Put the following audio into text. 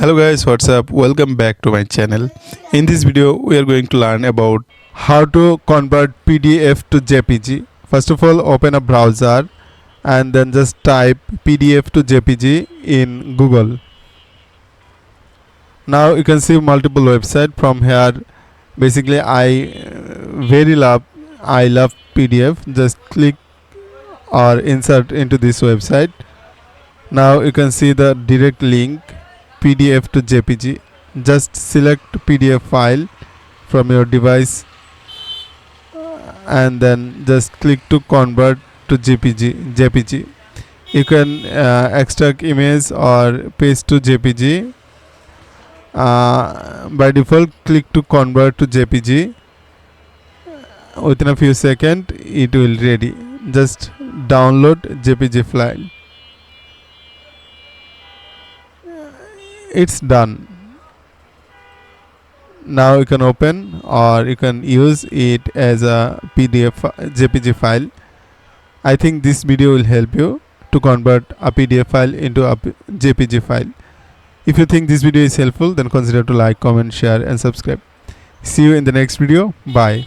Hello guys, what's up? Welcome back to my channel. In this video we are going to learn about how to convert PDF to JPG. First of all, open a browser and then just type PDF to JPG in Google. Now you can see multiple websites from here. Basically I love PDF. Just click or insert into this website. Now you can see the direct link PDF to JPG. Just select PDF file from your device and then just click to convert to JPG. You can extract image or paste to JPG. By default, click to convert to JPG. Within a few seconds it will ready. Just download JPG file. It's done. Now you can open or you can use it as a JPG file. I think this video will help you to convert a PDF file into a JPG file. If you think this video is helpful, then consider to like, comment, share and subscribe. See you in the next video. Bye.